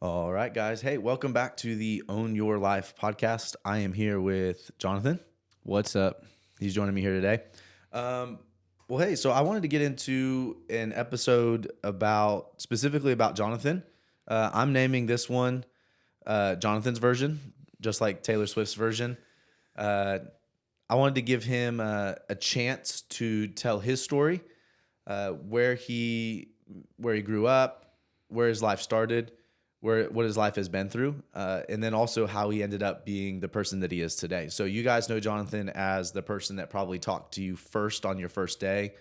All right, guys. Hey, welcome back to the Own Your Life podcast. I am here with Jonathan. What's up? He's joining me here today. Um, hey, so I wanted to get into an episode specifically about Jonathan. I'm naming this one Jonathan's version, just like Taylor Swift's version. Uh, I wanted to give him a chance to tell his story, where he grew up, where his life started, what his life has been through, and then also how he ended up being the person that he is today. So you guys know Jonathan as the person that probably talked to you first on your first day,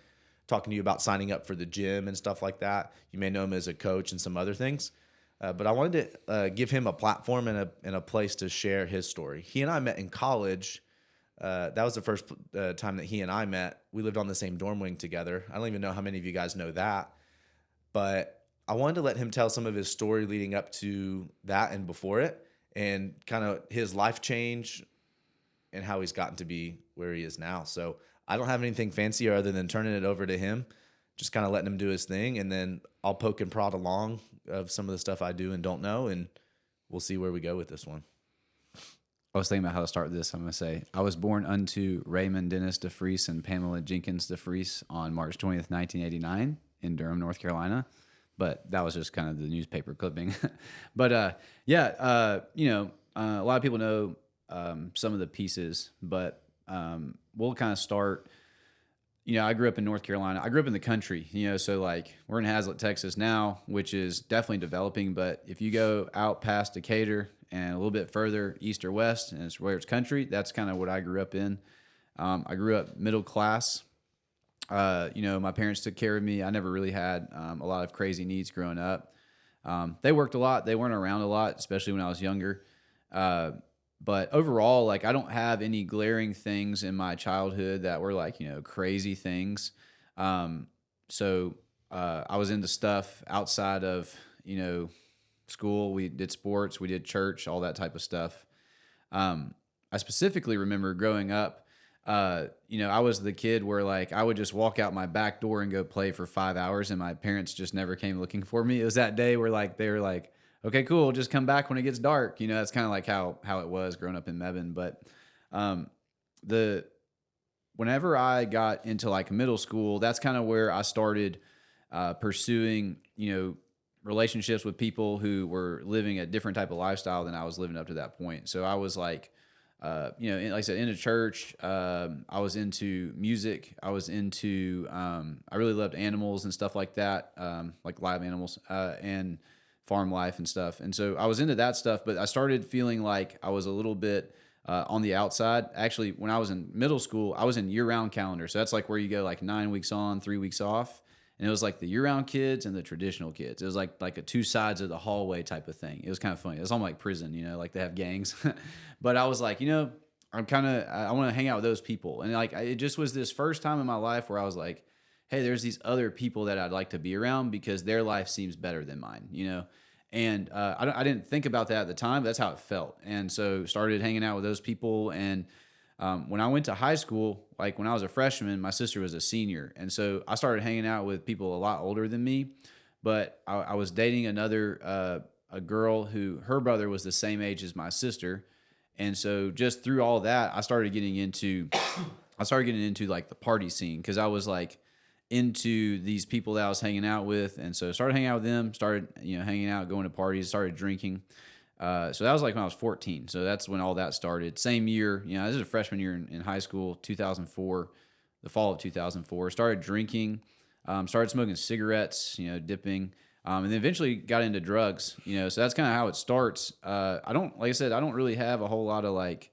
talking to you about signing up for the gym and stuff like that. You may know him as a coach and some other things. But I wanted to give him a platform and a place to share his story. He and I met in college. That was the first time that he and I met. We lived on the same dorm wing together. I don't even know how many of you guys know that. But I wanted to let him tell some of his story leading up to that and before it, and kind of his life change and how he's gotten to be where he is now. So I don't have anything fancy other than turning it over to him, just kind of letting him do his thing, and then I'll poke and prod along of some of the stuff I do and don't know, and we'll see where we go with this one. I was thinking about how to start this. I'm going to say, I was born unto Raymond Dennis DeFries and Pamela Jenkins DeFries on March 20th, 1989 in Durham, North Carolina. But that was just kind of the newspaper clipping. But a lot of people know some of the pieces, but we'll kind of start. I grew up in North Carolina. I grew up in the country, so like we're in Hazlet, Texas now, which is definitely developing. But if you go out past Decatur and a little bit further east or west, and it's where it's country, that's kind of what I grew up in. I grew up middle class. My parents took care of me. I never really had a lot of crazy needs growing up. They worked a lot. They weren't around a lot, especially when I was younger. But overall, like I don't have any glaring things in my childhood that were like, crazy things. So I was into stuff outside of, school. We did sports, we did church, all that type of stuff. I specifically remember growing up, I was the kid where like I would just walk out my back door and go play for 5 hours, and my parents just never came looking for me. It was that day where like they were like, "Okay, cool, just come back when it gets dark." That's kind of like how it was growing up in Mebane. But the whenever I got into like middle school, that's kind of where I started pursuing relationships with people who were living a different type of lifestyle than I was living up to that point. So I was like. Like I said, into church, I was into music. I was into, I really loved animals and stuff like that, like live animals, and farm life and stuff. And so I was into that stuff, but I started feeling like I was a little bit, on the outside. Actually, when I was in middle school, I was in year-round calendar. So that's like where you go like 9 weeks on, 3 weeks off. And it was like the year-round kids and the traditional kids. It was like a two sides of the hallway type of thing. It was kind of funny. It was almost like prison, like they have gangs. But I was like, I want to hang out with those people. And like, it just was this first time in my life where I was like, hey, there's these other people that I'd like to be around because their life seems better than mine, And I didn't think about that at the time, but that's how it felt. And so started hanging out with those people. And when I went to high school, like when I was a freshman, my sister was a senior. And so I started hanging out with people a lot older than me. But I was dating a girl who her brother was the same age as my sister. And so just through all that, I started getting into like the party scene because I was like into these people that I was hanging out with. And so started hanging out with them, started, hanging out, going to parties, started drinking. So that was like when I was 14. So that's when all that started. Same year, this is a freshman year in high school, 2004, the fall of 2004. Started drinking, started smoking cigarettes, dipping, and then eventually got into drugs. So that's kind of how it starts. I don't really have a whole lot of like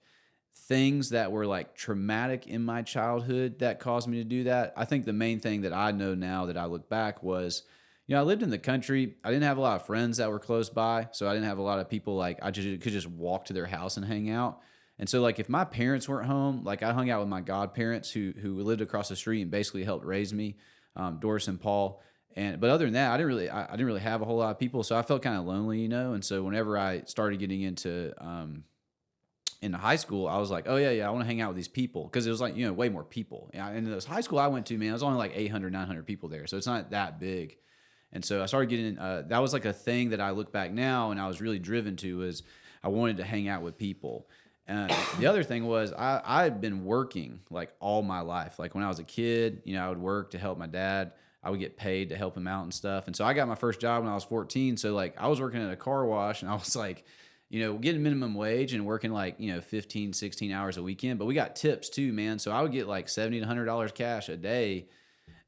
things that were like traumatic in my childhood that caused me to do that. I think the main thing that I know now that I look back was, I lived in the country. I didn't have a lot of friends that were close by, so I didn't have a lot of people like I could just walk to their house and hang out. And so like if my parents weren't home, like I hung out with my godparents who lived across the street and basically helped raise me, Doris and Paul. But other than that, I didn't really have a whole lot of people, so I felt kind of lonely, And so whenever I started getting into high school, I was like, oh yeah, I want to hang out with these people because it was like way more people. And in this high school I went to, man, it was only like 800, 900 people there, so it's not that big. And so I started getting, that was like a thing that I look back now and I was really driven to is I wanted to hang out with people. The other thing was I had been working like all my life. Like when I was a kid, you know, I would work to help my dad. I would get paid to help him out and stuff. And so I got my first job when I was 14. So like I was working at a car wash and I was like, you know, getting minimum wage and working like, you know, 15, 16 hours a weekend, but we got tips too, man. So I would get like $70 to $100 cash a day.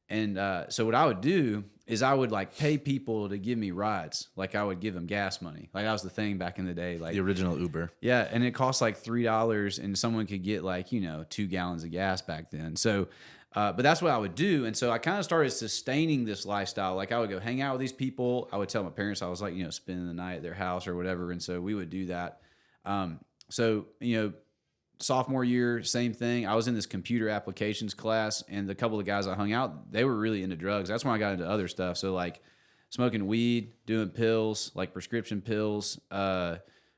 And so what I would do is I would like pay people to give me rides. Like I would give them gas money. Like that was the thing back in the day. Like The original Uber. yeah, and it cost like $3 and someone could get like, you know, 2 gallons of gas back then. So but that's what I would do. And so I kind of started sustaining this lifestyle. Like I would go hang out with these people. I would tell my parents I was like, you know, spending the night at their house or whatever. And so we would do that. So, you know, sophomore year, same thing. I was in this computer applications class, and the couple of guys I hung out, they were really into drugs. That's when I got into other stuff. So like smoking weed, doing pills, like prescription pills,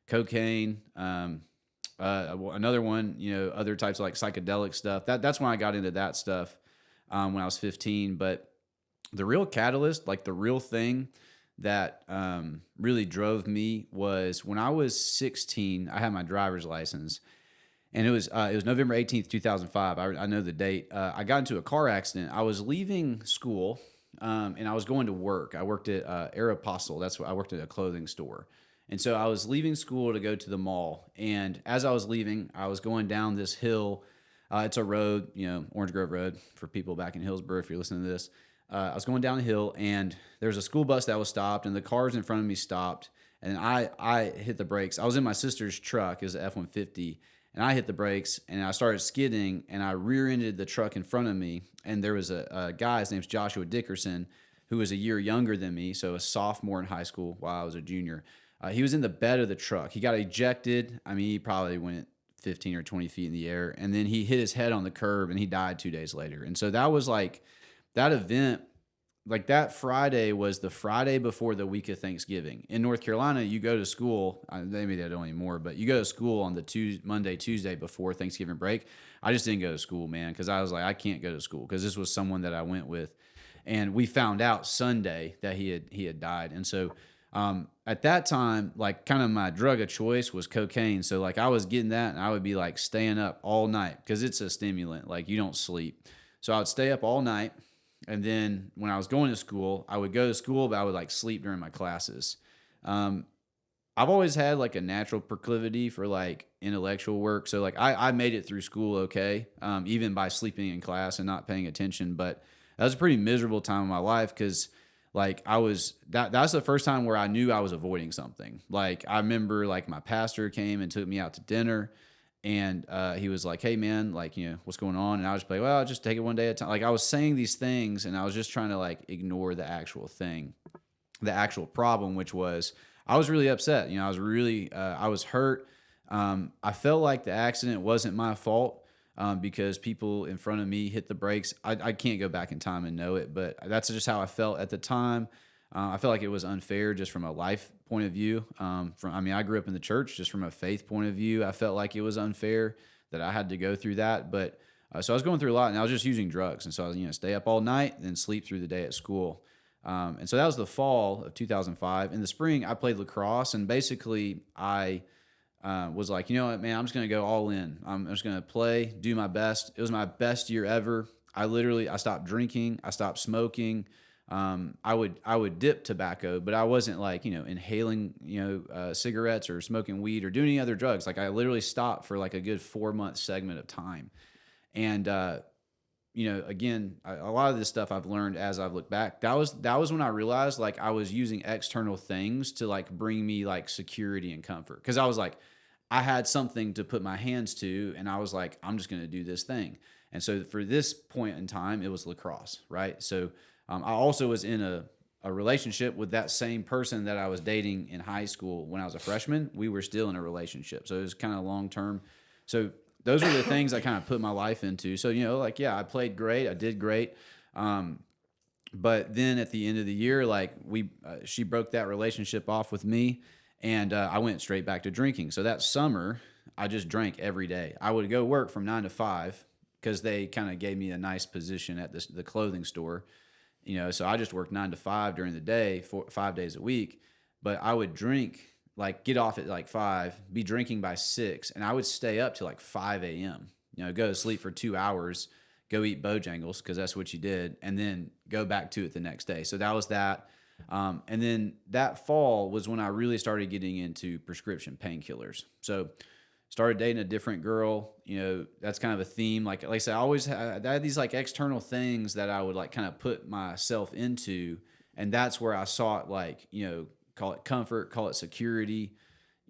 cocaine, another one, you know, other types of like psychedelic stuff. That's when I got into that stuff when I was 15. But the real catalyst, like the real thing that really drove me was when I was 16, I had my driver's license. And it was November 18th, 2005. I know the date. I got into a car accident. I was leaving school, and I was going to work. I worked at Aeropostale. That's what I worked at a clothing store. And so I was leaving school to go to the mall. And as I was leaving, I was going down this hill. It's a road, you know, Orange Grove Road for people back in Hillsborough, if you're listening to this. I was going down a hill, and there was a school bus that was stopped, and the cars in front of me stopped. And I hit the brakes. I was in my sister's truck. It was an F-150. And I hit the brakes, and I started skidding, and I rear-ended the truck in front of me. And there was a guy, his name's Joshua Dickerson, who was a year younger than me, so a sophomore in high school while I was a junior. He was in the bed of the truck. He got ejected. I mean, he probably went 15 or 20 feet in the air, and then he hit his head on the curb, and he died 2 days later. And so that was like that event. Like that Friday was the Friday before the week of Thanksgiving. In North Carolina, you go to school. Maybe they don't anymore, but you go to school on the Monday, Tuesday before Thanksgiving break. I just didn't go to school, man, because I was like, I can't go to school because this was someone that I went with, and we found out Sunday that he had died. And so at that time, like kind of my drug of choice was cocaine. So like I was getting that, and I would be like staying up all night because it's a stimulant. Like you don't sleep, so I would stay up all night. And then when I was going to school, I would go to school, but I would like sleep during my classes. I've always had like a natural proclivity for like intellectual work. So like I made it through school okay, even by sleeping in class and not paying attention. But that was a pretty miserable time of my life because like that's the first time where I knew I was avoiding something. Like I remember like my pastor came and took me out to dinner. And he was like, hey, man, like, you know, what's going on? And I was just like, well, I'll just take it one day at a time. Like I was saying these things, and I was just trying to like ignore the actual thing, the actual problem, which was I was really upset. You know, I was really, I was hurt. I felt like the accident wasn't my fault because people in front of me hit the brakes. I can't go back in time and know it, but that's just how I felt at the time. I felt like it was unfair just from a life point of view. I grew up in the church. Just from a faith point of view, I felt like it was unfair that I had to go through that. But so I was going through a lot, and I was just using drugs. And so I was, you know, stay up all night and then sleep through the day at school. And so that was the fall of 2005. In the spring, I played lacrosse, and basically I was like, you know what, man, I'm just going to go all in. I'm just going to play, do my best. It was my best year ever. I stopped drinking. I stopped smoking. I would dip tobacco, but I wasn't like, you know, inhaling, you know, cigarettes or smoking weed or doing any other drugs. Like I literally stopped for like a good 4-month segment of time. And, you know, again, a lot of this stuff I've learned as I've looked back. That was when I realized like I was using external things to like bring me like security and comfort. Cause I was like, I had something to put my hands to, and I was like, I'm just going to do this thing. And so for this point in time, it was lacrosse, right? So, I also was in a relationship with that same person that I was dating in high school when I was a freshman. We were still in a relationship. So it was kind of long term. So those were the things I kind of put my life into. So, you know, like, yeah, I played great. I did great. But then at the end of the year, like she broke that relationship off with me, and I went straight back to drinking. So that summer, I just drank every day. I would go work from 9 to 5 because they kind of gave me a nice position at the clothing store. So I just worked 9 to 5 during the day, 5 days a week. But I would drink, like get off at like 5, be drinking by 6, and I would stay up till like 5 a.m. Go to sleep for 2 hours, go eat Bojangles because that's what you did, and then go back to it the next day. So that was that. And then that fall was when I really started getting into prescription painkillers. So started dating a different girl. That's kind of a theme. Like I said, I had these like external things that I would like kind of put myself into, and that's where I sought like, call it comfort, call it security,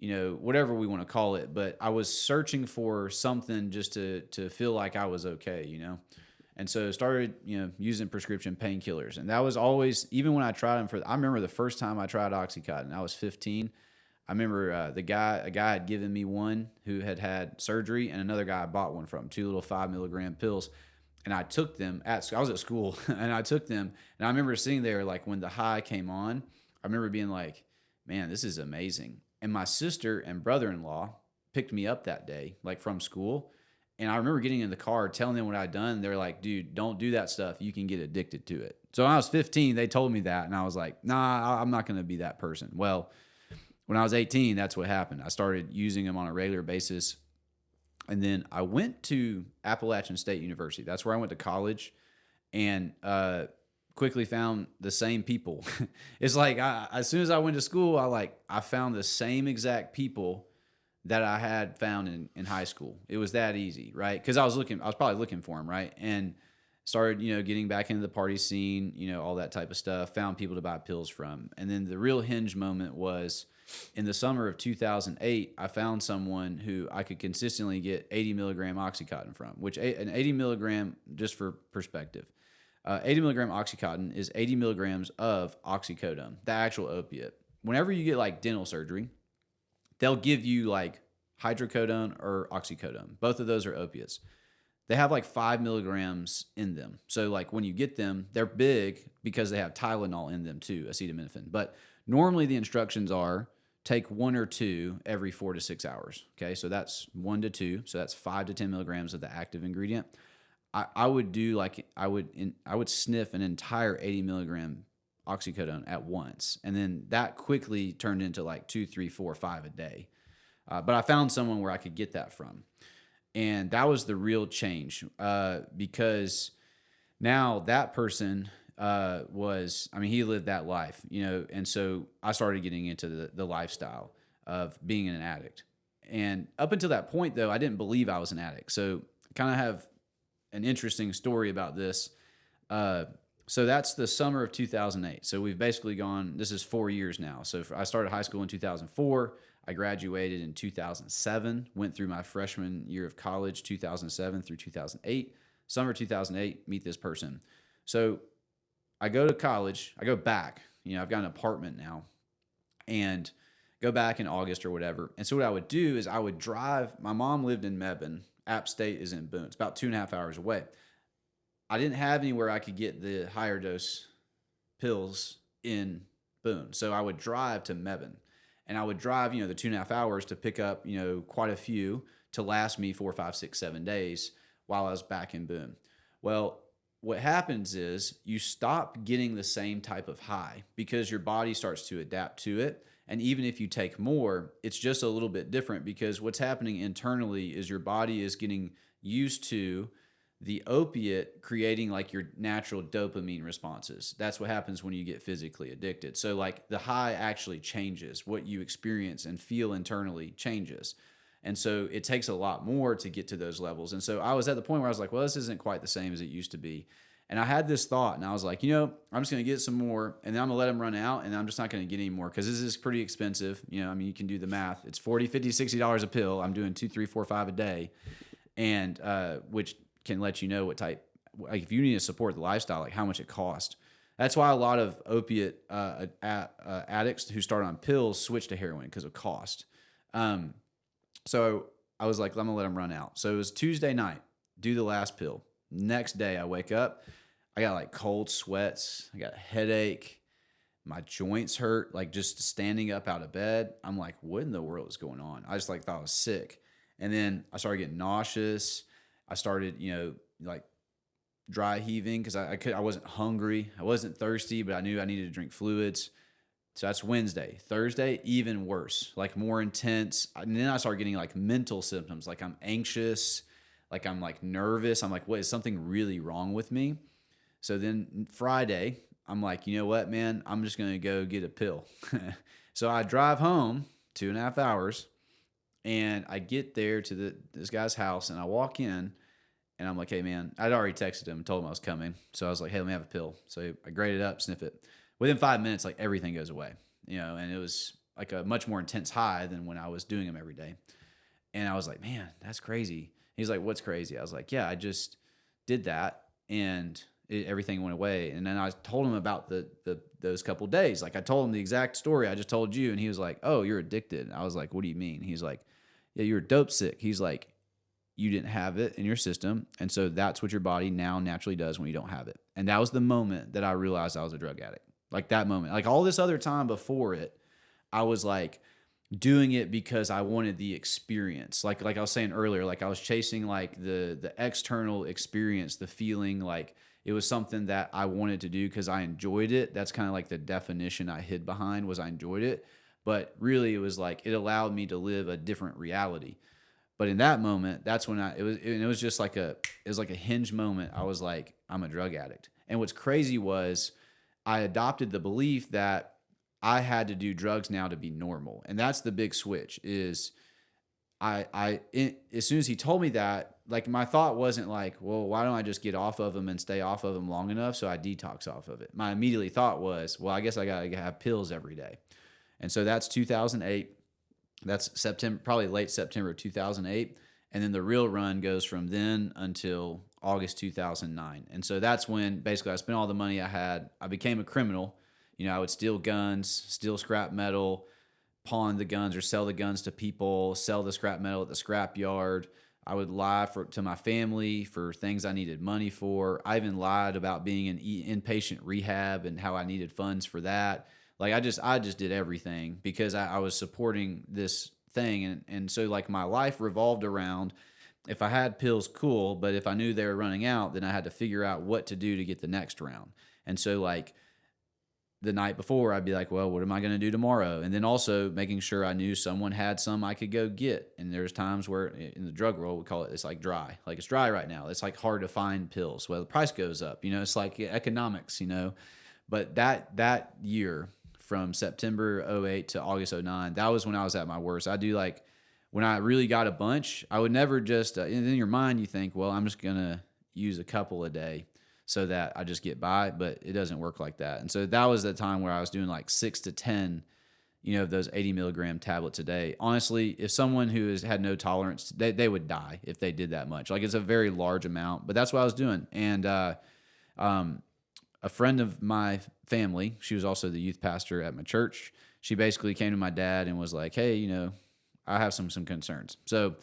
whatever we want to call it. But I was searching for something just to feel like I was okay. And so started, using prescription painkillers. And that was always, even when I tried them I remember the first time I tried Oxycontin, I was 15. I remember a guy had given me one who had surgery, and another guy I bought one from, 2 little 5 milligram pills. And I took them I was at school and I took them. And I remember sitting there, like when the high came on, I remember being like, man, this is amazing. And my sister and brother-in-law picked me up that day, like from school. And I remember getting in the car, telling them what I'd done. They're like, dude, don't do that stuff. You can get addicted to it. So when I was 15, they told me that. And I was like, nah, I'm not going to be that person. Well, when I was 18, that's what happened. I started using them on a regular basis. And then I went to Appalachian State University. That's where I went to college, and quickly found the same people. It's like as soon as I went to school, I found the same exact people that I had found in high school. It was that easy, right? Because I was probably looking for them, right? And started, getting back into the party scene, all that type of stuff. Found people to buy pills from. And then the real hinge moment was in the summer of 2008, I found someone who I could consistently get 80 milligram Oxycontin from, which an 80 milligram, just for perspective, 80 milligram Oxycontin is 80 milligrams of oxycodone, the actual opiate. Whenever you get like dental surgery, they'll give you like hydrocodone or oxycodone. Both of those are opiates. They have like 5 milligrams in them. So like when you get them, they're big because they have Tylenol in them too, acetaminophen. But normally the instructions are take 1 or 2 every 4 to 6 hours. Okay, so that's 1 to 2. So that's 5 to 10 milligrams of the active ingredient. I would do like I would sniff an entire 80 milligram oxycodone at once, and then that quickly turned into like 2, 3, 4, 5 a day. But I found someone where I could get that from, and that was the real change because now that person he lived that life, and so I started getting into the lifestyle of being an addict. And up until that point, though, I didn't believe I was an addict. So I kind of have an interesting story about this. So that's the summer of 2008. So we've basically this is 4 years now. So I started high school in 2004. I graduated in 2007, went through my freshman year of college, 2007 through 2008. Summer 2008, meet this person. So I go to college. I go back. I've got an apartment now, and go back in August or whatever. And so what I would do is I would drive. My mom lived in Mebane. App State is in Boone. It's about 2.5 hours away. I didn't have anywhere I could get the higher dose pills in Boone. So I would drive to Mebane, and I would drive, the 2.5 hours to pick up, quite a few to last me 4, 5, 6, 7 days while I was back in Boone. Well, what happens is you stop getting the same type of high because your body starts to adapt to it. And even if you take more, it's just a little bit different because what's happening internally is your body is getting used to the opiate creating like your natural dopamine responses. That's what happens when you get physically addicted. So like the high actually changes. What you experience and feel internally changes. And so it takes a lot more to get to those levels. And so I was at the point where I was like, well, this isn't quite the same as it used to be. And I had this thought, and I was like, I'm just going to get some more, and then I'm going to let them run out, and I'm just not going to get any more because this is pretty expensive. You can do the math. It's $40, $50, $60 a pill. I'm doing 2, 3, 4, 5 a day, and which can let you know what type, like if you need to support the lifestyle, like how much it costs. That's why a lot of opiate addicts who start on pills switch to heroin because of cost. So I was like, I'm going to let them run out. So it was Tuesday night, do the last pill. Next day I wake up, I got like cold sweats, I got a headache, my joints hurt, like just standing up out of bed. I'm like, what in the world is going on? I just like thought I was sick. And then I started getting nauseous. I started, like dry heaving because I wasn't hungry. I wasn't thirsty, but I knew I needed to drink fluids. So that's Wednesday. Thursday, even worse, like more intense. And then I started getting like mental symptoms, like I'm anxious, like I'm like nervous. I'm like, what, is something really wrong with me? So then Friday, I'm like, you know what, man, I'm just going to go get a pill. So I drive home 2.5 hours and I get there to this guy's house and I walk in and I'm like, hey, man, I'd already texted him and told him I was coming. So I was like, hey, let me have a pill. So I grade it up, sniff it. Within 5 minutes, like everything goes away, and it was like a much more intense high than when I was doing them every day. And I was like, man, that's crazy. He's like, what's crazy? I was like, yeah, I just did that and everything went away. And then I told him about those couple days. Like I told him the exact story I just told you. And he was like, oh, you're addicted. I was like, what do you mean? He's like, yeah, you're dope sick. He's like, you didn't have it in your system. And so that's what your body now naturally does when you don't have it. And that was the moment that I realized I was a drug addict. Like that moment, like all this other time before it, I was like doing it because I wanted the experience. Like I was saying earlier, like I was chasing like the external experience, the feeling, like it was something that I wanted to do because I enjoyed it. That's kind of like the definition I hid behind was I enjoyed it. But really it was like, it allowed me to live a different reality. But in that moment, that's when it was just like it was like a hinge moment. I was like, I'm a drug addict. And what's crazy was I adopted the belief that I had to do drugs now to be normal. And that's the big switch is as soon as he told me that, like my thought wasn't like, well, why don't I just get off of them and stay off of them long enough so I detox off of it? My immediately thought was, well, I guess I got to have pills every day. And so that's 2008. That's September, probably late September 2008. And then the real run goes from then until August 2009. And so that's when basically I spent all the money I had. I became a criminal. I would steal guns, steal scrap metal, pawn the guns or sell the guns to people, sell the scrap metal at the scrap yard. I would lie to my family for things I needed money for. I even lied about being in inpatient rehab and how I needed funds for that. Like I just did everything because I was supporting this thing. And so like my life revolved around, if I had pills, cool. But if I knew they were running out, then I had to figure out what to do to get the next round. And so like the night before I'd be like, well, what am I going to do tomorrow? And then also making sure I knew someone had some I could go get. And there's times where in the drug world, we call it's like dry. Like it's dry right now. It's like hard to find pills. Well, the price goes up, it's like economics, but that year, from September 08 to August 09, that was when I was at my worst. I do like when I really got a bunch, I would never just, in your mind, you think, well, I'm just going to use a couple a day so that I just get by, but it doesn't work like that. And so that was the time where I was doing like 6 to 10, of those 80 milligram tablets a day. Honestly, if someone who has had no tolerance, they would die if they did that much. Like it's a very large amount, but that's what I was doing. And, a friend of my family, she was also the youth pastor at my church. She basically came to my dad and was like, hey, I have some concerns. So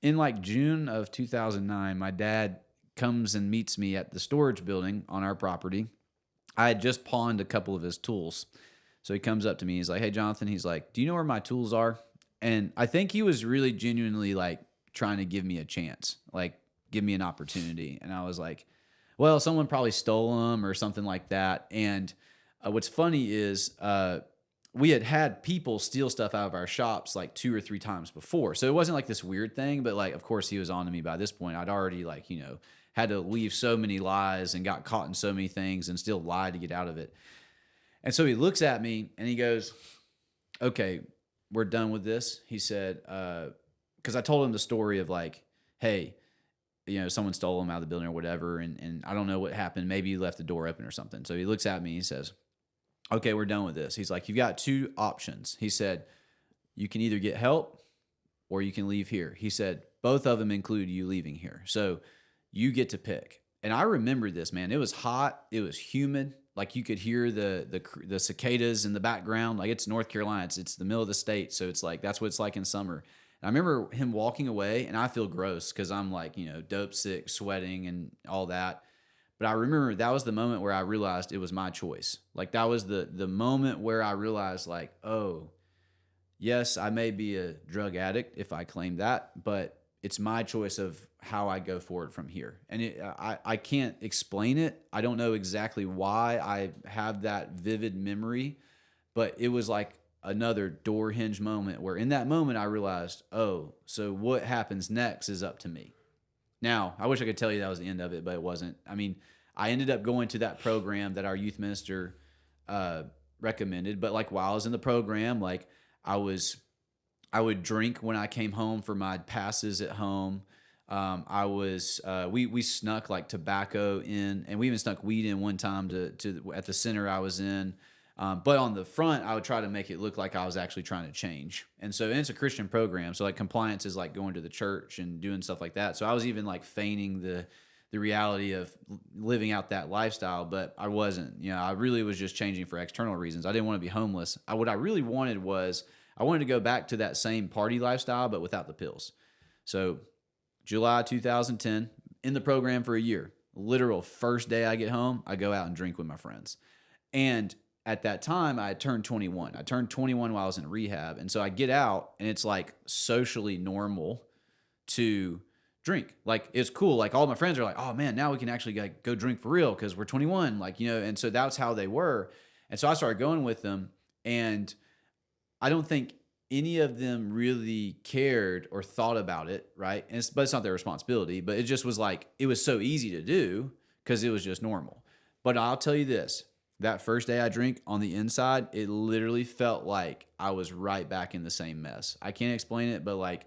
in like June of 2009, my dad comes and meets me at the storage building on our property. I had just pawned a couple of his tools. So he comes up to me. He's like, hey, Jonathan, he's like, do you know where my tools are? And I think he was really genuinely like trying to give me a chance, like give me an opportunity. And I was like, well, someone probably stole them or something like that. And what's funny is we had people steal stuff out of our shops like 2 or 3 times before. So it wasn't like this weird thing, but like, of course, he was on to me by this point. I'd already like, had to leave so many lies and got caught in so many things and still lied to get out of it. And so he looks at me and he goes, okay, we're done with this. He said, because I told him the story of like, hey, someone stole him out of the building or whatever. And I don't know what happened. Maybe he left the door open or something. So he looks at me and he says, okay, we're done with this. He's like, you've got 2 options. He said, you can either get help or you can leave here. He said, both of them include you leaving here. So you get to pick. And I remember this, man. It was hot. It was humid. Like you could hear the cicadas in the background. Like it's North Carolina. It's the middle of the state. So it's like, that's what it's like in summer. I remember him walking away, and I feel gross because I'm like, dope sick, sweating and all that. But I remember that was the moment where I realized it was my choice. Like that was the moment where I realized like, oh, yes, I may be a drug addict if I claim that, but it's my choice of how I go forward from here. And I can't explain it. I don't know exactly why I have that vivid memory, but it was like another door hinge moment where in that moment I realized, oh, so what happens next is up to me. Now, I wish I could tell you that was the end of it, but it wasn't. I mean, I ended up going to that program that our youth minister uh, recommended. But like while I was in the program, like I was, I would drink when I came home for my passes at home. We snuck like tobacco in, and we even snuck weed in one time to at the center I was in. But on the front, I would try to make it look like I was actually trying to change. And so and it's a Christian program. So like compliance is like going to the church and doing stuff like that. So I was even like feigning the reality of living out that lifestyle, but I wasn't. You know, I really was just changing for external reasons. I didn't want to be homeless. What I really wanted was I wanted to go back to that same party lifestyle, but without the pills. So July 2010, in the program for a year. Literal first day I get home, I go out and drink with my friends. And at that time, I had turned 21. I turned 21 while I was in rehab. And so I get out, and it's like socially normal to drink. Like, it's cool. Like, all my friends are like, oh man, now we can actually like go drink for real because we're 21. Like, you know, and so that's how they were. And so I started going with them. And I don't think any of them really cared or thought about it, right? But it's not their responsibility. But it just was like, it was so easy to do because it was just normal. But I'll tell you this, that first day I drink on the inside, it literally felt like I was right back in the same mess. I can't explain it, but like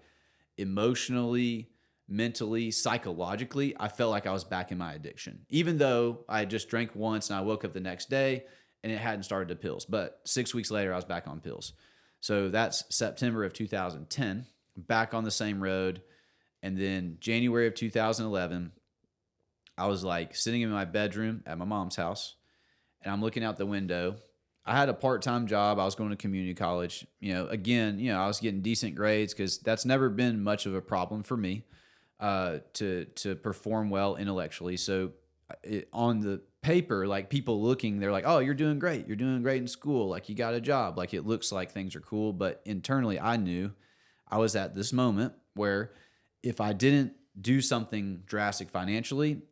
emotionally, mentally, psychologically, I felt like I was back in my addiction. Even though I just drank once and I woke up the next day and it hadn't started the pills. But 6 weeks later, I was back on pills. So that's September of 2010, back on the same road. And then January of 2011, I was like sitting in my bedroom at my mom's house, and I'm looking out the window. I had a part-time job. I was going to community college. You know, again, you know, I was getting decent grades because that's never been much of a problem for me to perform well intellectually. So on the paper, like people looking, they're like, oh, you're doing great. You're doing great in school. Like you got a job. Like it looks like things are cool. But internally, I knew I was at this moment where if I didn't do something drastic financially,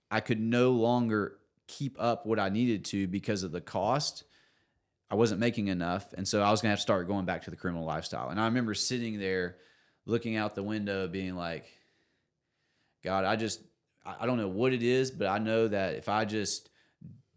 I could no longer keep up what I needed to because of the cost. I wasn't making enough. And so I was going to have to start going back to the criminal lifestyle. And I remember sitting there looking out the window being like, God, I don't know what it is, but I know that if I just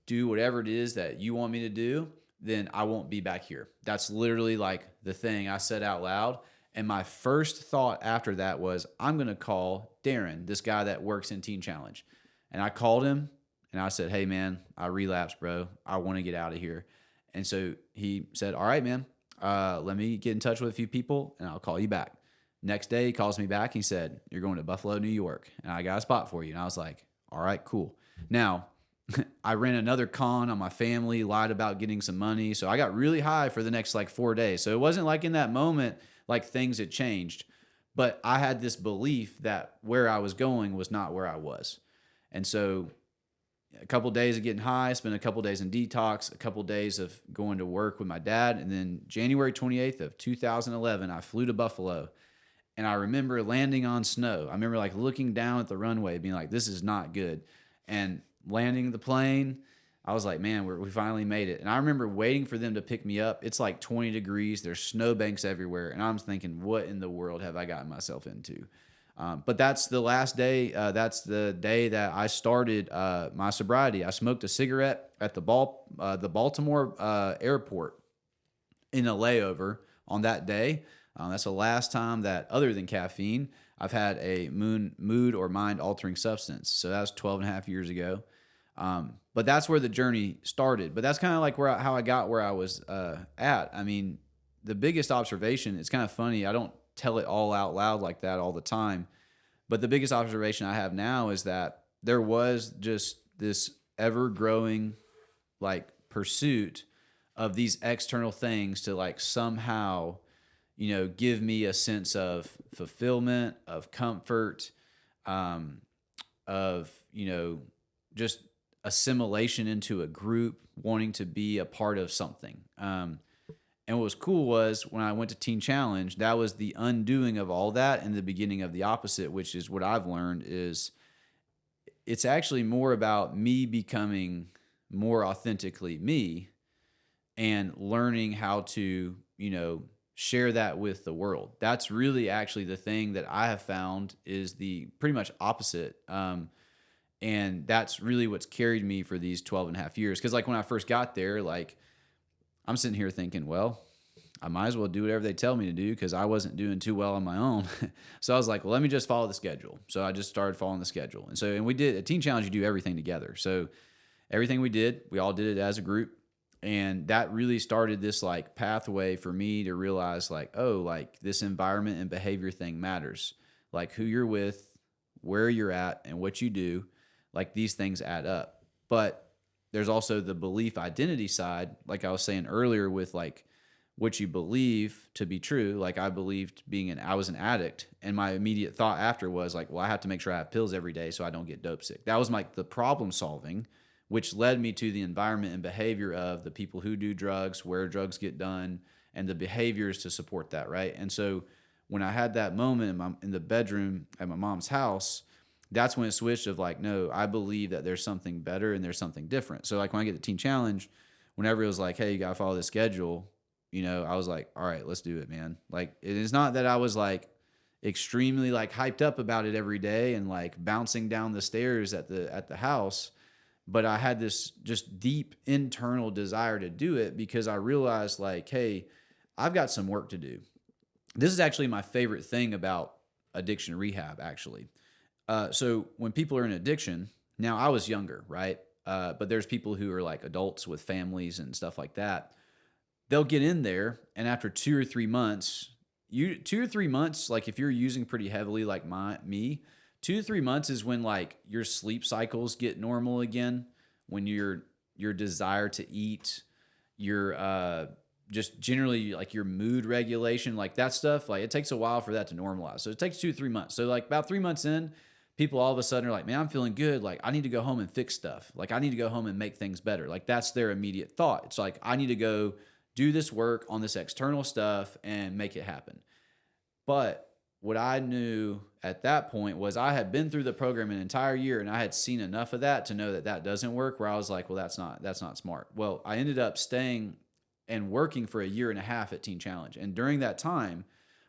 do whatever it is that you want me to do, then I won't be back here. That's literally like the thing I said out loud. And my first thought after that was, I'm going to call Darren, this guy that works in Teen Challenge. And I called him and I said, hey, man, I relapsed, bro. I want to get out of here. And so he said, all right, man, let me get in touch with a few people and I'll call you back. Next day, he calls me back. He said, you're going to Buffalo, New York, and I got a spot for you. And I was like, all right, cool. Now, I ran another con on my family, lied about getting some money. So I got really high for the next like 4 days. So it wasn't like in that moment, like things had changed. But I had this belief that where I was going was not where I was. And so a couple of days of getting high, spent a couple of days in detox, a couple of days of going to work with my dad. And then January 28th of 2011, I flew to Buffalo. And I remember landing on snow. I remember like looking down at the runway being like, this is not good. And landing the plane, I was like, man, we finally made it. And I remember waiting for them to pick me up. It's like 20 degrees. There's snowbanks everywhere. And I'm thinking, what in the world have I gotten myself into? But that's the last day. That's the day that I started my sobriety. I smoked a cigarette at the Baltimore airport in a layover on that day. That's the last time that, other than caffeine, I've had a mood or mind altering substance. So that was 12 and a half years ago. But that's where the journey started. But that's kind of like how I got where I was at. I mean, the biggest observation, it's kind of funny. I don't tell it all out loud like that all the time. But the biggest observation I have now is that there was just this ever growing like pursuit of these external things to like somehow, you know, give me a sense of fulfillment, of comfort, of, you know, just assimilation into a group, wanting to be a part of something. And And what was cool was when I went to Teen Challenge, that was the undoing of all that and the beginning of the opposite, which is what I've learned is it's actually more about me becoming more authentically me and learning how to, share that with the world. That's really actually the thing that I have found is the pretty much opposite. And that's really what's carried me for these 12 and a half years. Cause like when I first got there, like I'm sitting here thinking, well, I might as well do whatever they tell me to do because I wasn't doing too well on my own. So I was like, well, let me just follow the schedule. So I just started following the schedule. And we did a Teen Challenge, you do everything together. So everything we all did it as a group. And that really started this like pathway for me to realize like, oh, like this environment and behavior thing matters. Like who you're with, where you're at, and what you do, like these things add up. But there's also the belief identity side, like I was saying earlier with like what you believe to be true. Like I believed I was an addict, and my immediate thought after was like, well, I have to make sure I have pills every day so I don't get dope sick. That was like the problem solving, which led me to the environment and behavior of the people who do drugs, where drugs get done, and the behaviors to support that, right? And so when I had that moment in the bedroom at my mom's house, that's when it switched of like, no, I believe that there's something better and there's something different. So like when I get the Teen Challenge, whenever it was like, hey, you got to follow this schedule, I was like, all right, let's do it, man. Like it is not that I was like extremely like hyped up about it every day and like bouncing down the stairs at the house. But I had this just deep internal desire to do it because I realized like, hey, I've got some work to do. This is actually my favorite thing about addiction rehab, actually. So when people are in addiction, now I was younger, right? But there's people who are like adults with families and stuff like that. They'll get in there, and after 2 or 3 months, 2 or 3 months, like if you're using pretty heavily like me, 2 to 3 months is when like your sleep cycles get normal again, when your desire to eat, your just generally like your mood regulation, like that stuff, like it takes a while for that to normalize. So it takes 2 to 3 months. So like about 3 months in, people all of a sudden are like, man, I'm feeling good. Like I need to go home and fix stuff. Like I need to go home and make things better. Like that's their immediate thought. It's like, I need to go do this work on this external stuff and make it happen. But what I knew at that point was I had been through the program an entire year and I had seen enough of that to know that that doesn't work, where I was like, well, that's not smart. Well, I ended up staying and working for a year and a half at Teen Challenge. And during that time,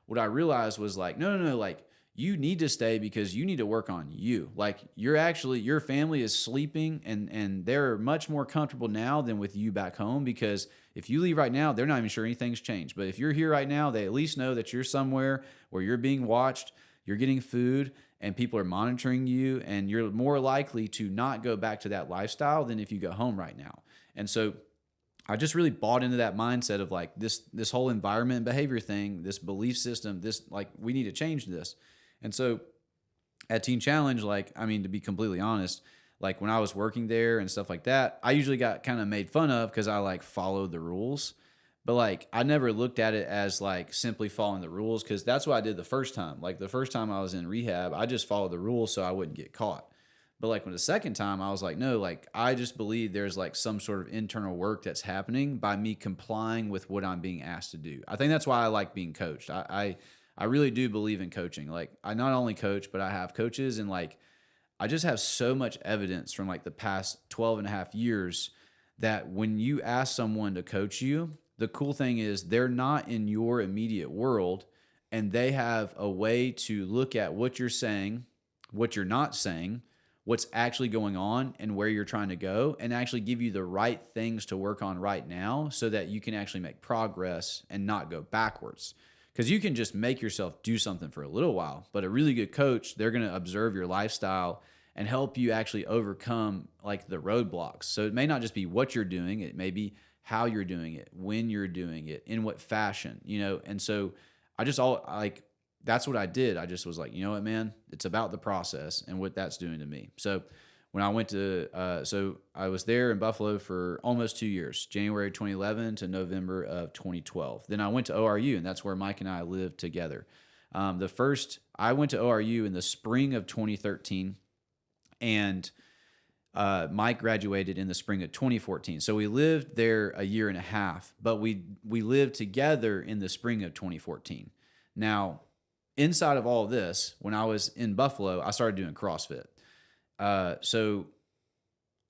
what I realized was like, no, like you need to stay because you need to work on you. Like your family is sleeping and they're much more comfortable now than with you back home, because if you leave right now, they're not even sure anything's changed. But if you're here right now, they at least know that you're somewhere where you're being watched, you're getting food, and people are monitoring you, and you're more likely to not go back to that lifestyle than if you go home right now. And so I just really bought into that mindset of like this whole environment and behavior thing, this belief system, this like we need to change this. And so at Teen Challenge, like, I mean, to be completely honest, like when I was working there and stuff like that, I usually got kind of made fun of because I like followed the rules. But like I never looked at it as like simply following the rules, because that's what I did the first time. Like the first time I was in rehab, I just followed the rules so I wouldn't get caught. But like when the second time I was like, no, like I just believe there's like some sort of internal work that's happening by me complying with what I'm being asked to do. I think that's why I like being coached. I really do believe in coaching. Like I not only coach, but I have coaches, and like I just have so much evidence from like the past 12 and a half years that when you ask someone to coach you, the cool thing is they're not in your immediate world, and they have a way to look at what you're saying, what you're not saying, what's actually going on, and where you're trying to go, and actually give you the right things to work on right now so that you can actually make progress and not go backwards. Because you can just make yourself do something for a little while, but a really good coach, they're going to observe your lifestyle and help you actually overcome like the roadblocks. So it may not just be what you're doing, it may be how you're doing it, when you're doing it, in what fashion, And so that's what I did. I just was like, you know what, man, it's about the process and what that's doing to me. So when I went to, so I was there in Buffalo for almost 2 years, January 2011 to November of 2012. Then I went to ORU, and that's where Mike and I lived together. I went to ORU in the spring of 2013, and Mike graduated in the spring of 2014. So we lived there a year and a half, but we lived together in the spring of 2014. Now, inside of all of this, when I was in Buffalo, I started doing CrossFit. So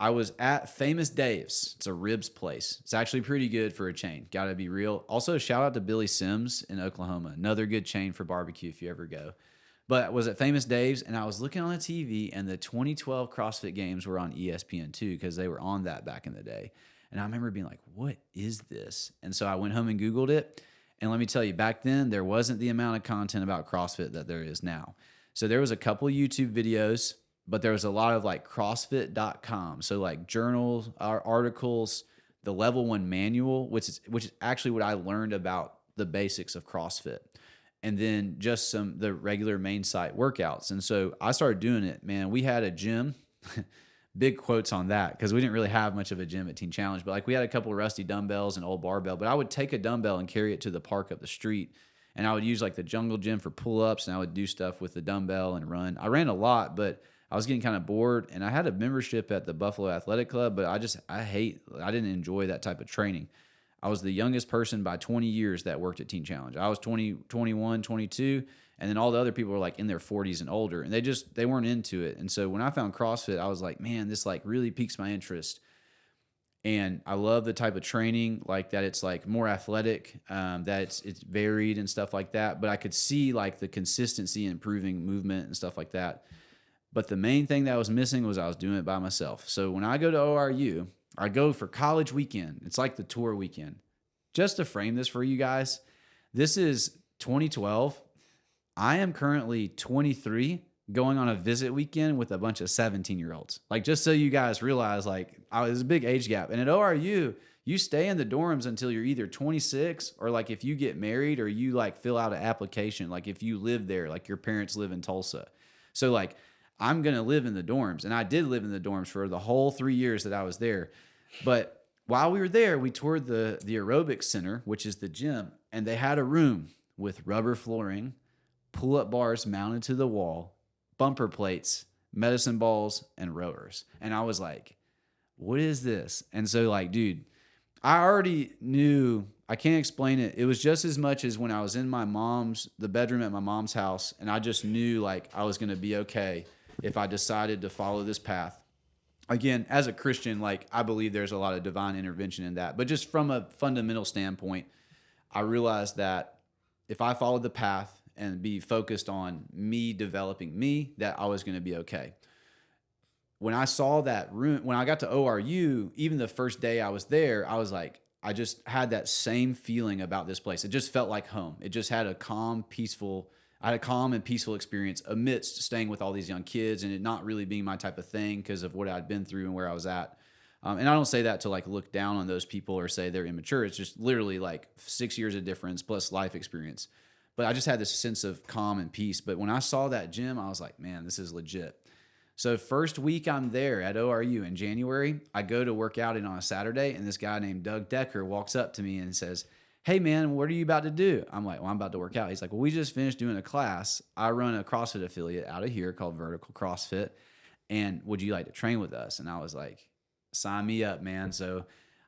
I was at Famous Dave's. It's a ribs place. It's actually pretty good for a chain. Got to be real. Also, shout out to Billy Sims in Oklahoma. Another good chain for barbecue if you ever go. But I was at Famous Dave's, and I was looking on the TV, and the 2012 CrossFit Games were on ESPN2 because they were on that back in the day. And I remember being like, what is this? And so I went home and Googled it. And let me tell you, back then, there wasn't the amount of content about CrossFit that there is now. So there was a couple YouTube videos, but there was a lot of like CrossFit.com. So like journals, articles, the level 1 manual, which is actually what I learned about the basics of CrossFit. And then just the regular main site workouts. And so I started doing it, man. We had a gym, big quotes on that, because we didn't really have much of a gym at Teen Challenge, but like we had a couple of rusty dumbbells and old barbell, but I would take a dumbbell and carry it to the park up the street. And I would use like the jungle gym for pull-ups, and I would do stuff with the dumbbell and run. I ran a lot, but I was getting kind of bored, and I had a membership at the Buffalo Athletic Club, but I didn't enjoy that type of training. I was the youngest person by 20 years that worked at Teen Challenge. I was 20, 21, 22, and then all the other people were like in their 40s and older, and they weren't into it. And so when I found CrossFit, I was like, man, this like really piques my interest. And I love the type of training, like that it's like more athletic, that it's varied and stuff like that. But I could see like the consistency and improving movement and stuff like that. But the main thing that was missing was I was doing it by myself. So when I go to ORU, I go for college weekend. It's like the tour weekend. Just to frame this for you guys, this is 2012. I am currently 23 going on a visit weekend with a bunch of 17-year-olds. Like, just so you guys realize, like, there's a big age gap. And at ORU, you stay in the dorms until you're either 26 or like if you get married or you like fill out an application, like if you live there, like your parents live in Tulsa. So like, I'm going to live in the dorms. And I did live in the dorms for the whole 3 years that I was there. But while we were there, we toured the aerobics center, which is the gym. And they had a room with rubber flooring, pull-up bars mounted to the wall, bumper plates, medicine balls, and rowers. And I was like, what is this? And so like, dude, I already knew, I can't explain it. It was just as much as when I was in the bedroom at my mom's house. And I just knew like I was going to be okay if I decided to follow this path. Again, as a Christian, like I believe there's a lot of divine intervention in that. But just from a fundamental standpoint, I realized that if I followed the path and be focused on me developing me, that I was going to be okay. When I saw that room, when I got to ORU, even the first day I was there, I was like, I just had that same feeling about this place. It just felt like home. It just had a calm, and peaceful experience amidst staying with all these young kids and it not really being my type of thing because of what I'd been through and where I was at. And I don't say that to like look down on those people or say they're immature. It's just literally like 6 years of difference plus life experience. But I just had this sense of calm and peace. But when I saw that gym, I was like, man, this is legit. So first week I'm there at ORU in January, I go to work out on a Saturday, and this guy named Doug Decker walks up to me and says, hey man, what are you about to do? I'm like, well, I'm about to work out. He's like, well, we just finished doing a class. I run a CrossFit affiliate out of here called Vertical CrossFit. And would you like to train with us? And I was like, sign me up, man. So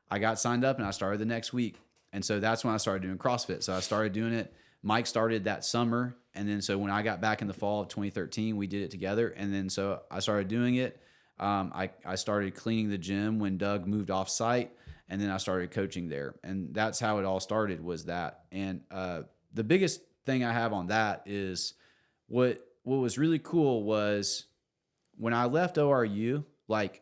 I got signed up and I started the next week. And so that's when I started doing CrossFit. So I started doing it. Mike started that summer. And then so when I got back in the fall of 2013, we did it together. And then so I started doing it. I started cleaning the gym when Doug moved off site. And then I started coaching there. And that's how it all started, was that. And the biggest thing I have on that is what was really cool was when I left ORU, like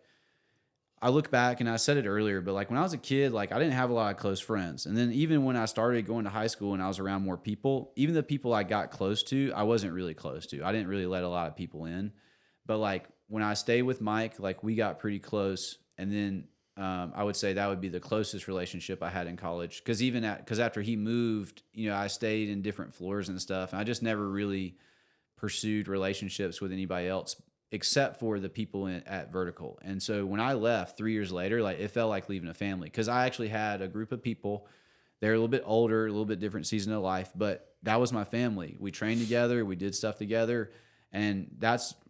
I look back and I said it earlier, but like when I was a kid, like I didn't have a lot of close friends. And then even when I started going to high school and I was around more people, even the people I got close to, I wasn't really close to. I didn't really let a lot of people in. But like when I stayed with Mike, like we got pretty close. And then I would say that would be the closest relationship I had in college. Because after he moved, you know, I stayed in different floors and stuff. And I just never really pursued relationships with anybody else except for the people at Vertical. And so when I left 3 years later, like it felt like leaving a family, because I actually had a group of people. They're a little bit older, a little bit different season of life, but that was my family. We trained together, we did stuff together, and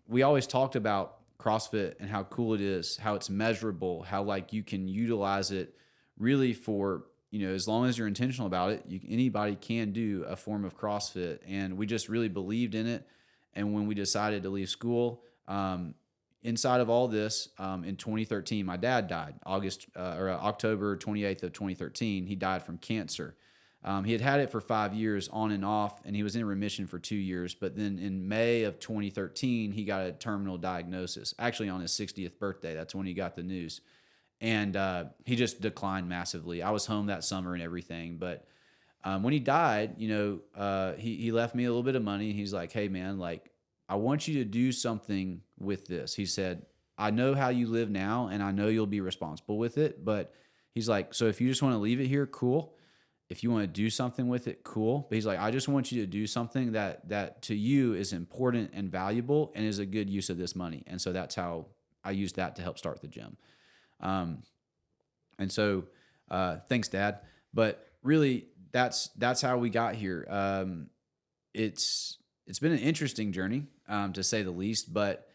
we always talked about CrossFit and how cool it is, how it's measurable, how like you can utilize it really for, as long as you're intentional about it, anybody can do a form of CrossFit. And we just really believed in it. And when we decided to leave school, inside of all this, in 2013, my dad died. October 28th of 2013, he died from cancer. He had it for 5 years on and off, and he was in remission for 2 years. But then in May of 2013, he got a terminal diagnosis. Actually, on his 60th birthday, that's when he got the news. And he just declined massively. I was home that summer and everything. But when he died, he left me a little bit of money. He's like, hey, man, like, I want you to do something with this. He said, I know how you live now, and I know you'll be responsible with it. But he's like, so if you just want to leave it here, cool. If you want to do something with it, cool. But he's like, I just want you to do something that to you is important and valuable and is a good use of this money. And so that's how I used that to help start the gym. And so, thanks, Dad. But really, that's how we got here. It's been an interesting journey, to say the least, but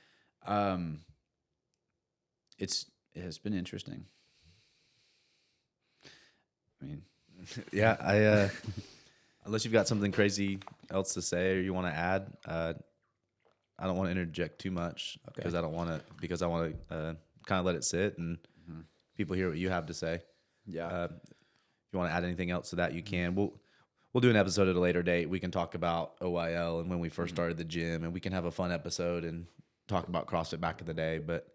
it has been interesting. I mean, yeah, unless you've got something crazy else to say or you want to add, I don't want to interject too much because I want to kind of let it sit and people hear what you have to say. Yeah. If you want to add anything else to that, you can. We'll do an episode at a later date. We can talk about OYL and when we first started the gym, and we can have a fun episode and talk about CrossFit back in the day. But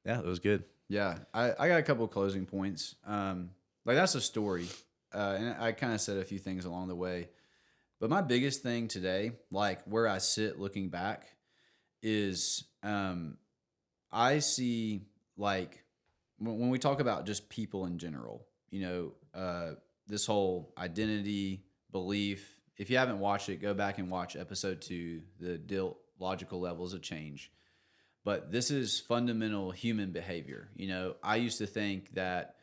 it was good. Yeah, I got a couple of closing points. Like that's a story, and I kind of said a few things along the way. But my biggest thing today, like where I sit looking back, is I see like when we talk about just people in general, this whole identity, belief. If you haven't watched it, go back and watch episode 2, the DILT, Logical Levels of Change. But this is fundamental human behavior. I used to think that,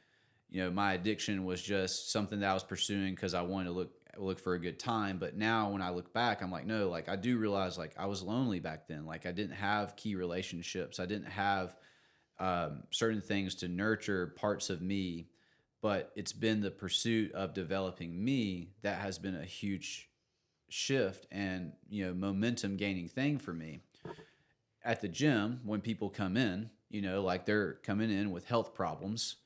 my addiction was just something that I was pursuing because I wanted to look for a good time. But now when I look back, I'm like, no, like I do realize like I was lonely back then. Like I didn't have key relationships. I didn't have certain things to nurture parts of me. But it's been the pursuit of developing me that has been a huge shift and, momentum gaining thing for me. At the gym, when people come in, like they're coming in with health problems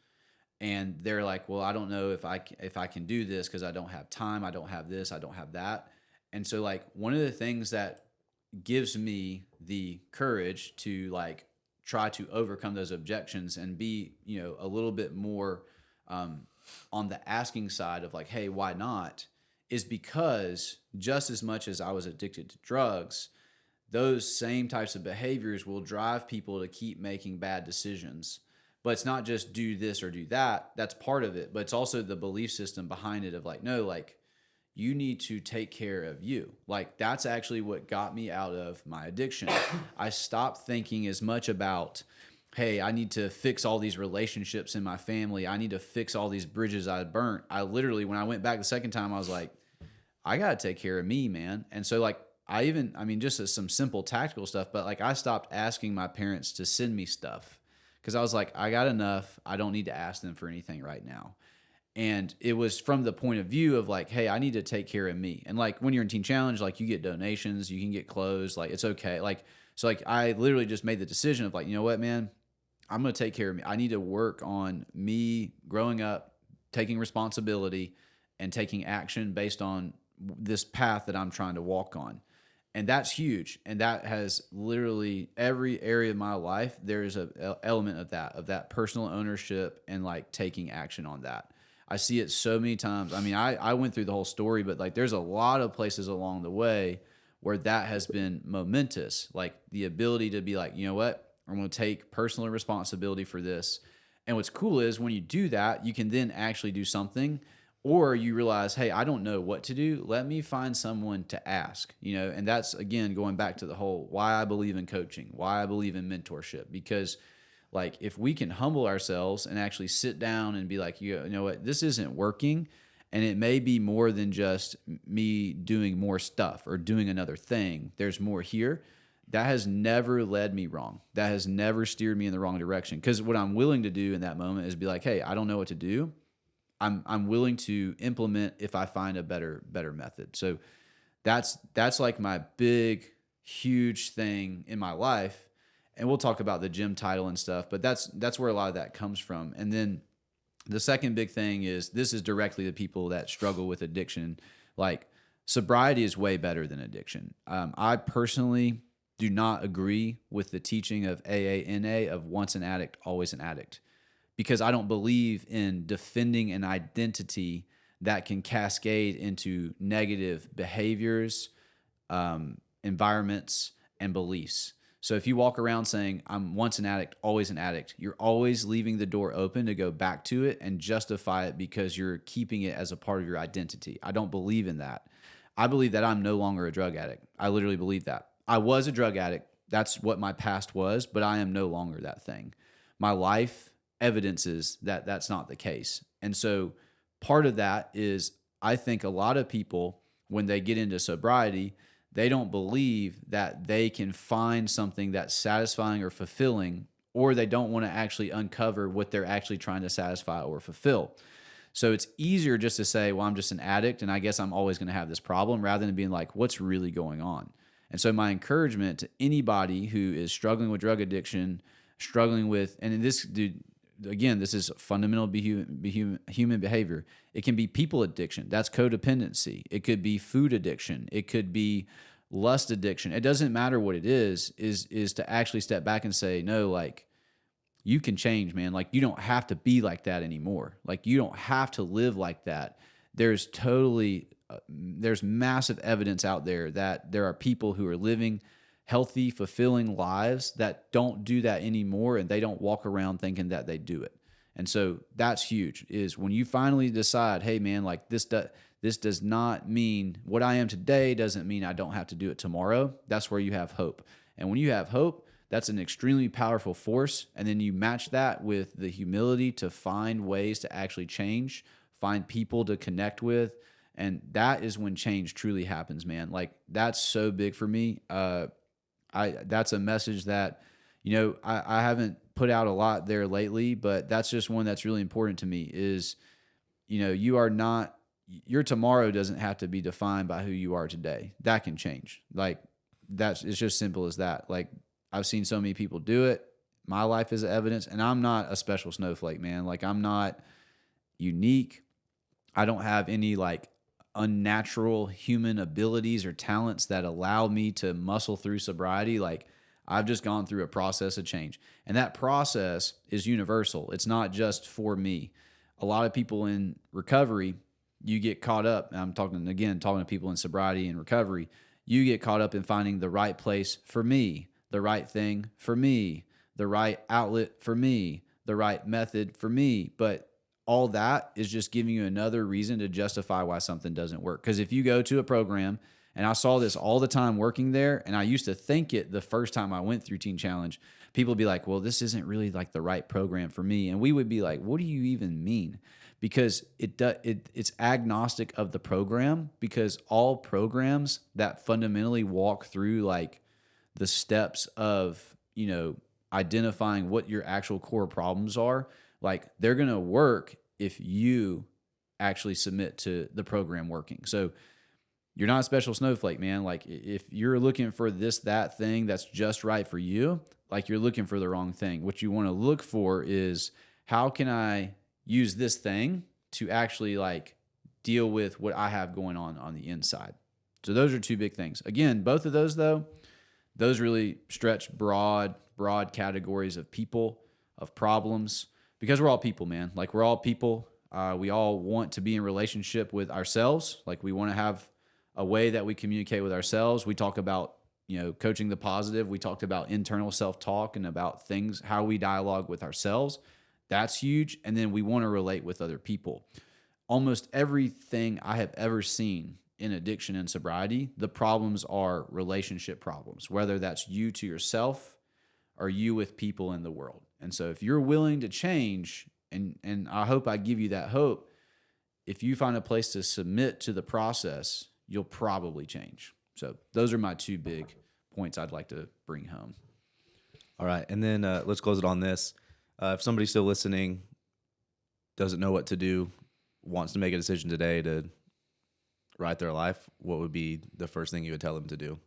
and they're like, well, I don't know if I can do this because I don't have time. I don't have this. I don't have that. And so like one of the things that gives me the courage to like try to overcome those objections and be, a little bit more on the asking side of like, hey, why not? Is because just as much as I was addicted to drugs, those same types of behaviors will drive people to keep making bad decisions. But it's not just do this or do that. That's part of it. But it's also the belief system behind it of like, no, like you need to take care of you. Like that's actually what got me out of my addiction. I stopped thinking as much about, hey, I need to fix all these relationships in my family. I need to fix all these bridges I burnt. I literally, when I went back the second time, I was like, I got to take care of me, man. And so like, just as some simple tactical stuff, but like I stopped asking my parents to send me stuff because I was like, I got enough. I don't need to ask them for anything right now. And it was from the point of view of like, hey, I need to take care of me. And like when you're in Teen Challenge, like you get donations, you can get clothes, like it's okay. Like, so like I literally just made the decision of like, you know what, man, I'm going to take care of me. I need to work on me growing up, taking responsibility and taking action based on this path that I'm trying to walk on. And that's huge. And that has literally every area of my life, there's an element of that personal ownership and like taking action on that. I see it so many times. I mean, I went through the whole story, but like there's a lot of places along the way where that has been momentous. Like the ability to be like, you know what? I'm going to take personal responsibility for this. And what's cool is when you do that, you can then actually do something. Or you realize, hey, I don't know what to do. Let me find someone to ask, and that's, again, going back to the whole why I believe in coaching, why I believe in mentorship. Because, like, if we can humble ourselves and actually sit down and be like, you know what, this isn't working, and it may be more than just me doing more stuff or doing another thing. There's more here. that has never led me wrong. That has never steered me in the wrong direction. Because what I'm willing to do in that moment is be like, hey, I don't know what to do. I'm willing to implement if I find a better method. So that's like my big, huge thing in my life. And we'll talk about the gym title and stuff, but that's where a lot of that comes from. And then the second big thing is, this is directly the people that struggle with addiction. Like, sobriety is way better than addiction. I personally do not agree with the teaching of AANA of once an addict, always an addict, because I don't believe in defending an identity that can cascade into negative behaviors, environments, and beliefs. So if you walk around saying, I'm once an addict, always an addict, you're always leaving the door open to go back to it and justify it because you're keeping it as a part of your identity. I don't believe in that. I believe that I'm no longer a drug addict. I literally believe that. I was a drug addict. That's what my past was, but I am no longer that thing. My life evidences that that's not the case. And so part of that is, I think a lot of people, when they get into sobriety, they don't believe that they can find something that's satisfying or fulfilling, or they don't want to actually uncover what they're actually trying to satisfy or fulfill. So it's easier just to say, well, I'm just an addict and I guess I'm always going to have this problem, rather than being like, what's really going on? And so my encouragement to anybody who is struggling with drug addiction, struggling with, and in this, dude, again, this is fundamental human behavior. It can be people addiction. That's codependency. It could be food addiction. It could be lust addiction. It doesn't matter what it is to actually step back and say, no, like, you can change, man. Like, you don't have to be like that anymore. Like, you don't have to live like that. There's massive evidence out there that there are people who are living healthy, fulfilling lives that don't do that anymore, and they don't walk around thinking that they do it. And so that's huge, is when you finally decide, hey man, like, this does not mean what I am today doesn't mean I don't have to do it tomorrow. That's where you have hope. And when you have hope, that's an extremely powerful force. And then you match that with the humility to find ways to actually change, find people to connect with. And that is when change truly happens, man. Like, that's so big for me. That's a message that, I haven't put out a lot there lately, but that's just one that's really important to me is, your tomorrow doesn't have to be defined by who you are today. That can change. Like, it's just simple as that. Like, I've seen so many people do it. My life is evidence, and I'm not a special snowflake, man. Like, I'm not unique. I don't have any like unnatural human abilities or talents that allow me to muscle through sobriety. Like, I've just gone through a process of change, and that process is universal. It's not just for me. A lot of people in recovery, you get caught up. I'm talking to people in sobriety and recovery. You get caught up in finding the right place for me, the right thing for me, the right outlet for me, the right method for me. But all that is just giving you another reason to justify why something doesn't work. Because if you go to a program, and I saw this all the time working there, and I used to think it the first time I went through Teen Challenge, people would be like, well, this isn't really like the right program for me. And we would be like, what do you even mean? Because it's agnostic of the program, because all programs that fundamentally walk through like the steps of, identifying what your actual core problems are, like, they're going to work if you actually submit to the program working. So you're not a special snowflake, man. Like, if you're looking for that thing that's just right for you, like, you're looking for the wrong thing. What you want to look for is, how can I use this thing to actually like deal with what I have going on the inside? So those are two big things. Again, both of those though, those really stretch broad categories of people, of problems, because we're all people, man. Like, we're all people. We all want to be in relationship with ourselves. Like, we want to have a way that we communicate with ourselves. We talk about, coaching the positive. We talked about internal self-talk and about things, how we dialogue with ourselves. That's huge. And then we want to relate with other people. Almost everything I have ever seen in addiction and sobriety, the problems are relationship problems, whether that's you to yourself or you with people in the world. And so if you're willing to change, and I hope I give you that hope, if you find a place to submit to the process, you'll probably change. So those are my two big points I'd like to bring home. All right. And then let's close it on this. If somebody's still listening, doesn't know what to do, wants to make a decision today to write their life, what would be the first thing you would tell them to do?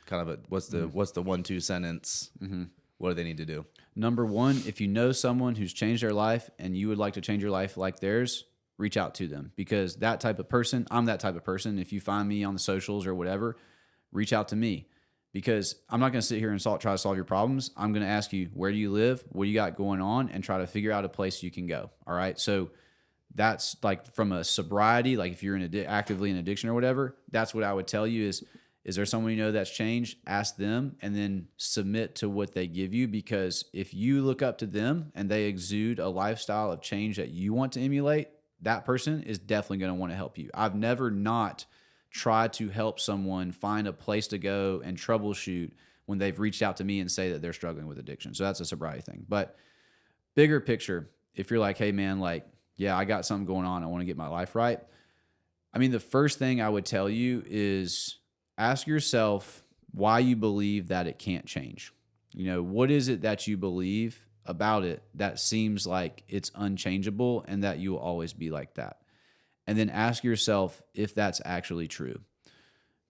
Kind of what's the 1-2 sentence? What do they need to do? Number one, if you know someone who's changed their life and you would like to change your life like theirs, reach out to them, because that type of person, I'm that type of person. If you find me on the socials or whatever, reach out to me, because I'm not going to sit here and try to solve your problems. I'm going to ask you, where do you live? What do you got going on? And try to figure out a place you can go. All right. So that's like from a sobriety, like if you're actively in addiction or whatever, that's what I would tell you is there someone you know that's changed? Ask them and then submit to what they give you, because if you look up to them and they exude a lifestyle of change that you want to emulate, that person is definitely going to want to help you. I've never not tried to help someone find a place to go and troubleshoot when they've reached out to me and say that they're struggling with addiction. So that's a sobriety thing. But bigger picture, if you're like, hey man, like, yeah, I got something going on, I want to get my life right. I mean, the first thing I would tell you is ask yourself why you believe that it can't change. You know, what is it that you believe about it that seems like it's unchangeable and that you will always be like that? And then ask yourself if that's actually true.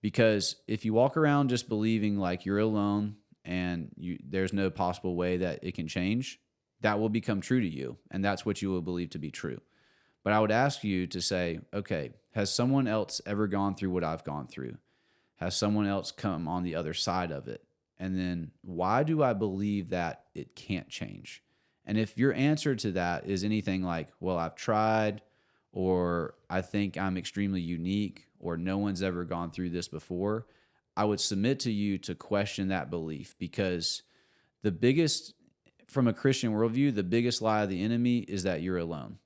Because if you walk around just believing like you're alone and there's no possible way that it can change, that will become true to you. And that's what you will believe to be true. But I would ask you to say, okay, has someone else ever gone through what I've gone through? Has someone else come on the other side of it? And then why do I believe that it can't change? And if your answer to that is anything like, well, I've tried, or I think I'm extremely unique, or no one's ever gone through this before, I would submit to you to question that belief, because the biggest, from a Christian worldview, the biggest lie of the enemy is that you're alone.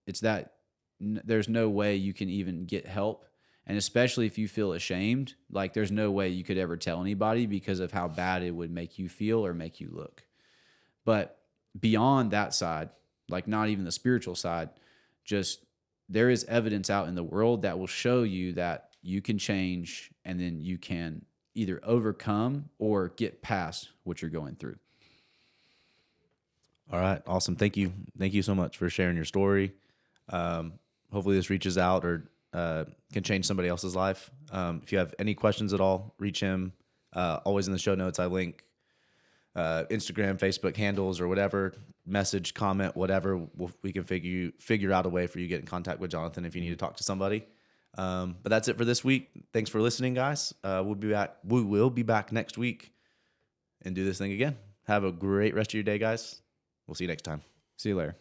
It's that there's no way you can even get help. And especially if you feel ashamed, like there's no way you could ever tell anybody because of how bad it would make you feel or make you look. But beyond that side, like not even the spiritual side, just there is evidence out in the world that will show you that you can change, and then you can either overcome or get past what you're going through. All right. Awesome. Thank you. Thank you so much for sharing your story. Hopefully this reaches out or can change somebody else's life. If you have any questions at all, reach him. Always in the show notes, I link Instagram, Facebook handles, or whatever. Message, comment, whatever. We can figure out a way for you to get in contact with Jonathan if you need to talk to somebody. But that's it for this week. Thanks for listening, guys. We'll be back. We will be back next week and do this thing again. Have a great rest of your day, guys. We'll see you next time. See you later.